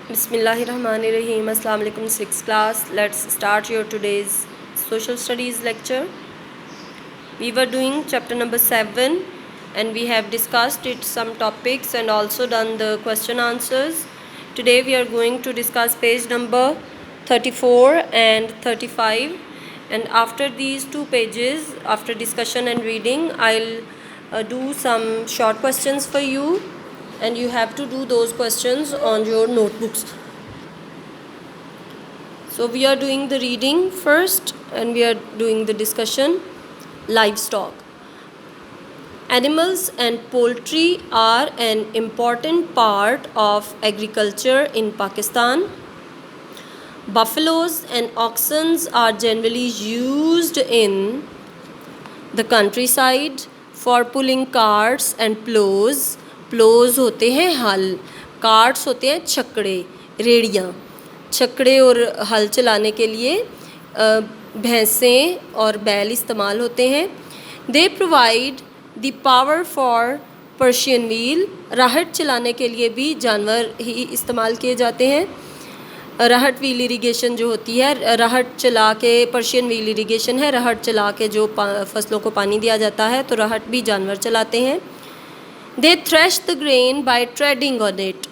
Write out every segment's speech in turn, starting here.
Bismillahirrahmanirrahim. Assalamu alaikum 6th class. Let's start your today's social studies lecture. We were doing chapter number 7 and we have discussed it some topics and also done the question answers. Today we are going to discuss page number 34 and 35, and after these two pages, after discussion and reading, I'll do some short questions for you, and you have to do those questions on your notebooks. So we are doing the reading first and we are doing the discussion. Livestock. Animals and poultry are an important part of agriculture in Pakistan. Buffaloes and oxen are generally used in the countryside for pulling carts and plows. प्लोज होते हैं हल, carts होते हैं छकड़े, रेड़ियाँ। छकड़े और हल चलाने के लिए भैंसें और बैल इस्तेमाल होते हैं। They provide the power for Persian wheel. राहट चलाने के लिए भी जानवर ही इस्तेमाल किए जाते हैं। राहट व्हील इरिगेशन जो होती है, राहट चला के, पर्शियन व्हील इरिगेशन है राहट चला के जो फसलों को पानी दिया जाता है, तो राहट भी जानवर चलाते हैं। They thresh the grain by treading on it.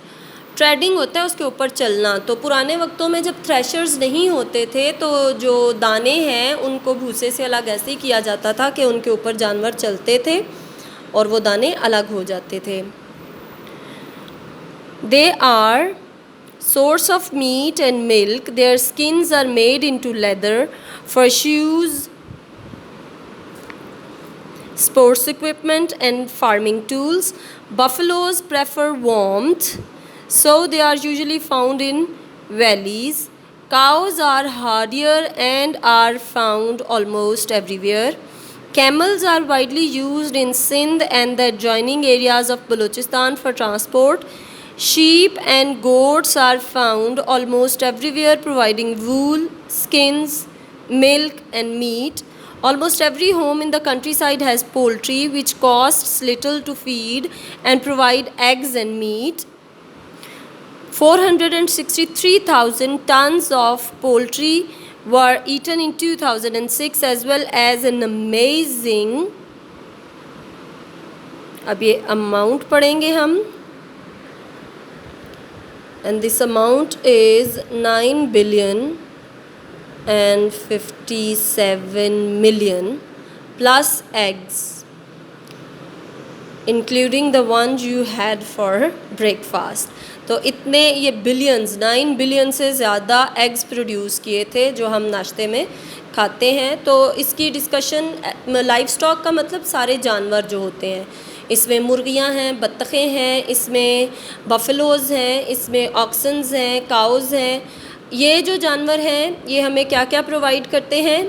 Treading होता है उसके ऊपर चलना। तो पुराने वक्तों में जब थ्रेशर्स नहीं होते थे तो जो दाने हैं उनको भूसे से अलग ऐसे ही किया जाता था कि उनके ऊपर जानवर चलते थे और वो दाने अलग हो जाते थे। They are source of meat and milk. Their skins are made into leather for shoes, sports equipment and farming tools. Buffaloes prefer warmth, so they are usually found in valleys. Cows are hardier and are found almost everywhere. Camels are widely used in Sindh and the adjoining areas of Balochistan for transport. Sheep and goats are found almost everywhere, providing wool, skins, milk and meat. Almost every home in the countryside has poultry, which costs little to feed and provide eggs and meat. 463,000 tons of poultry were eaten in 2006, as well as an amazing, अब ये amount पढ़ेंगे हम, and this amount is 9,057,000,000 plus eggs, including the ones you had for breakfast. तो इतने ये billions, 9 billion से ज़्यादा eggs produce किए थे जो हम नाश्ते में खाते हैं। तो इसकी डिस्कशन, लाइव स्टॉक का मतलब सारे जानवर जो होते हैं, इसमें मुर्गियां हैं, बत्तखें हैं, इसमें बफलोज़ हैं, इसमें ऑक्सन्स हैं, काउज़ हैं। ये जो जानवर हैं ये हमें क्या क्या प्रोवाइड करते हैं?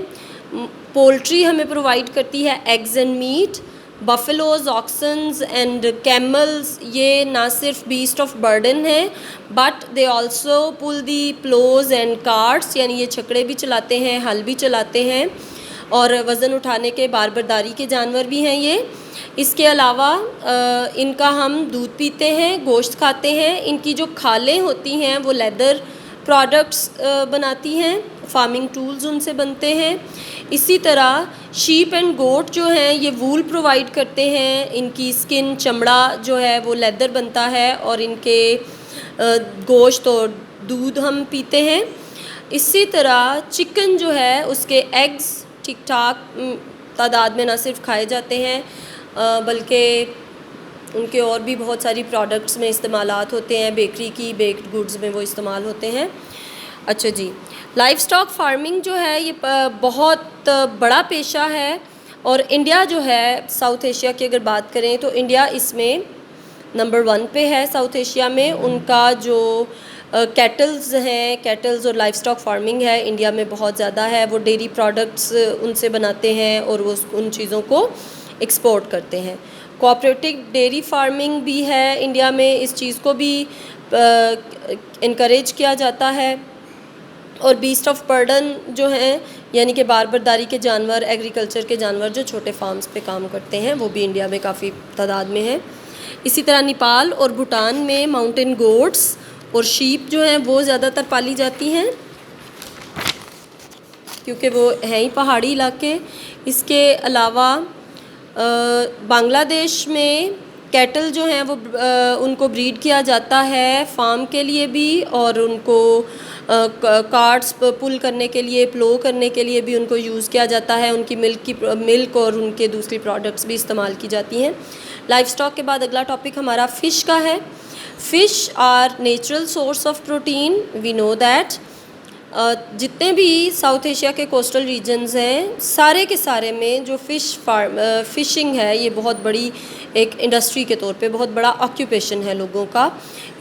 पोल्ट्री हमें प्रोवाइड करती है eggs and meat. Buffaloes, oxens and camels ये ना सिर्फ बीस्ट ऑफ बर्डन हैं, but they also pull the ploughs and carts, यानी ये छकड़े भी चलाते हैं, हल भी चलाते हैं और वज़न उठाने के बारबरदारी के जानवर भी हैं ये। इसके अलावा इनका हम दूध पीते हैं, गोश्त खाते हैं। इनकी जो खालें होती हैं वो लेदर प्रोडक्ट्स बनाती हैं, फार्मिंग टूल्स उनसे बनते हैं। इसी तरह शीप एंड गोट जो हैं ये वूल प्रोवाइड करते हैं, इनकी स्किन, चमड़ा जो है वो लेदर बनता है और इनके गोश्त और दूध हम पीते हैं। इसी तरह चिकन जो है उसके एग्स ठीक ठाक तादाद में ना सिर्फ खाए जाते हैं बल्कि उनके और भी बहुत सारी प्रोडक्ट्स में इस्तेमालात होते हैं। बेकरी की बेक्ड गुड्स में वो इस्तेमाल होते हैं। अच्छा जी, लाइव स्टॉक फार्मिंग जो है ये बहुत बड़ा पेशा है और इंडिया जो है, साउथ एशिया की अगर बात करें तो इंडिया इसमें नंबर 1 पे है साउथ एशिया में। उनका जो कैटल्स हैं, कैटल्स और लाइव स्टॉक फार्मिंग है इंडिया में बहुत ज़्यादा है। वो डेयरी प्रोडक्ट्स उनसे बनाते हैं और वो उन चीज़ों को एक्सपोर्ट करते हैं। कोऑपरेटिव डेयरी फार्मिंग भी है इंडिया में, इस चीज़ को भी इनकरेज किया जाता है। और बीस्ट ऑफ बर्डन जो हैं यानी कि बारबरदारी के जानवर, एग्रीकल्चर के जानवर जो छोटे फार्म्स पे काम करते हैं, वो भी इंडिया में काफ़ी तादाद में हैं। इसी तरह नेपाल और भूटान में माउंटेन गोट्स और शीप जो हैं वो ज़्यादातर पाली जाती हैं क्योंकि वो हैं ही पहाड़ी इलाके। इसके अलावा बांग्लादेश में कैटल जो हैं वो उनको ब्रीड किया जाता है फार्म के लिए भी, और उनको कार्ट्स पुल करने के लिए, प्लो करने के लिए भी उनको यूज़ किया जाता है। उनकी मिल्क और उनके दूसरी प्रोडक्ट्स भी इस्तेमाल की जाती हैं। लाइफ स्टॉक के बाद अगला टॉपिक हमारा फ़िश का है। Fish are natural source of protein, we know that. जितने भी साउथ एशिया के कोस्टल रीजन्स हैं सारे के सारे में जो फ़िशिंग है ये बहुत बड़ी एक इंडस्ट्री के तौर पे बहुत बड़ा ऑक्यूपेशन है लोगों का।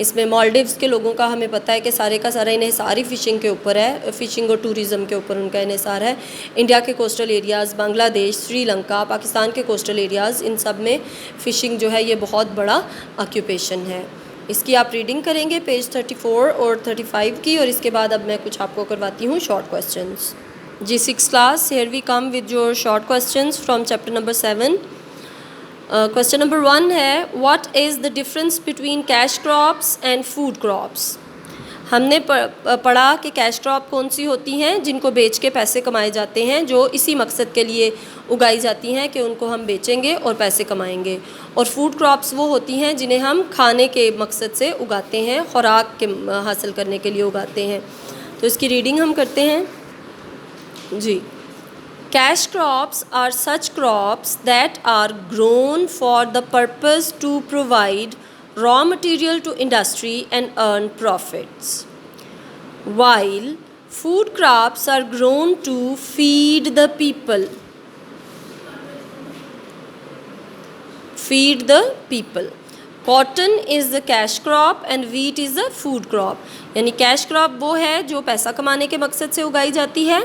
इसमें मालदीव्स के लोगों का हमें पता है कि सारे का सारा इन्हिसार ही फ़िशिंग के ऊपर है, फ़िशिंग और टूरिज़म के ऊपर उनका इन्हिसार है। इंडिया के कोस्टल एरियाज़, बांग्लादेश, श्रीलंका, पाकिस्तान के कोस्टल एरियाज़, इन सब में फ़िशिंग जो है ये बहुत बड़ा ऑक्यूपेशन है। इसकी आप रीडिंग करेंगे पेज 34 और 35 की, और इसके बाद अब मैं कुछ आपको करवाती हूँ शॉर्ट क्वेश्चंस। जी 6th class, here we come with your short questions from chapter number 7। Question number 1 है, what is the difference between cash crops and food crops. हमने पढ़ा कि कैश क्रॉप कौन सी होती हैं, जिनको बेच के पैसे कमाए जाते हैं, जो इसी मकसद के लिए उगाई जाती हैं कि उनको हम बेचेंगे और पैसे कमाएंगे। और फूड क्रॉप्स वो होती हैं जिन्हें हम खाने के मकसद से उगाते हैं, खुराक के हासिल करने के लिए उगाते हैं। तो इसकी रीडिंग हम करते हैं जी। Cash crops are such crops that are grown for the purpose to provide raw material to industry and earn profits, while food crops are grown to feed the people. Feed the people. Cotton is the cash crop and wheat is the food crop. यानी cash crop वो है जो पैसा कमाने के मकसद से उगाई जाती है,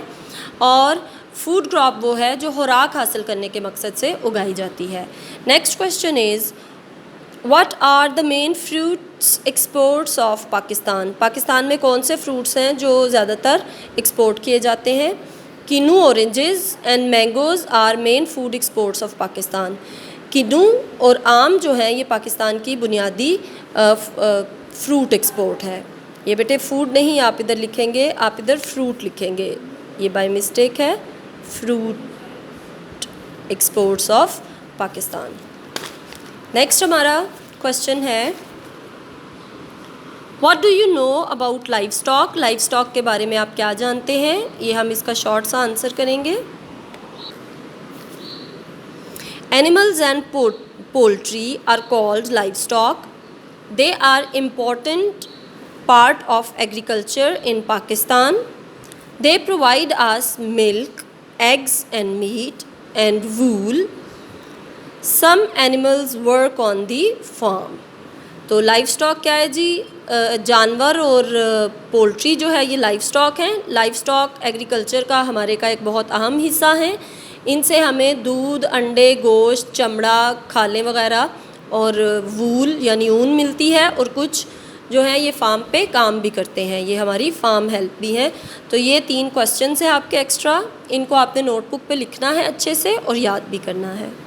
और फूड क्रॉप वो है जो खुराक हासिल करने के मकसद से उगाई जाती है। Next question is, What are the main fruits exports of Pakistan? Pakistan में कौन से फ्रूट्स हैं जो ज़्यादातर एक्सपोर्ट किए जाते हैं? Kinnow oranges and mangoes are main food exports of Pakistan. Kinnow और आम जो हैं ये पाकिस्तान की बुनियादी फ्रूट एक्सपोर्ट है। ये बेटे फूड नहीं आप इधर लिखेंगे, आप इधर फ्रूट लिखेंगे, ये बाय मिस्टेक है। Fruit exports of Pakistan. Next हमारा क्वेश्चन है, what do you know about live stock. Live stock के बारे में आप क्या जानते हैं, ये हम इसका शॉर्ट सा आंसर करेंगे। Animals and poultry are called livestock. They are important part of agriculture in Pakistan. They provide us milk, eggs and meat and wool. Some animals work on the farm. तो livestock क्या है जी, जानवर और poultry जो है ये livestock हैं। लाइव स्टॉक एग्रीकल्चर का हमारे का एक बहुत अहम हिस्सा है। इनसे हमें दूध, अंडे, गोश्त, चमड़ा, खालें वगैरह और वूल यानी ऊन मिलती है, और कुछ जो है ये फार्म पे काम भी करते हैं, ये हमारी फार्म हेल्प भी है। तो ये 3 क्वेश्चन हैं आपके एक्स्ट्रा, इनको आपने नोटबुक पे लिखना है अच्छे से और याद भी करना है।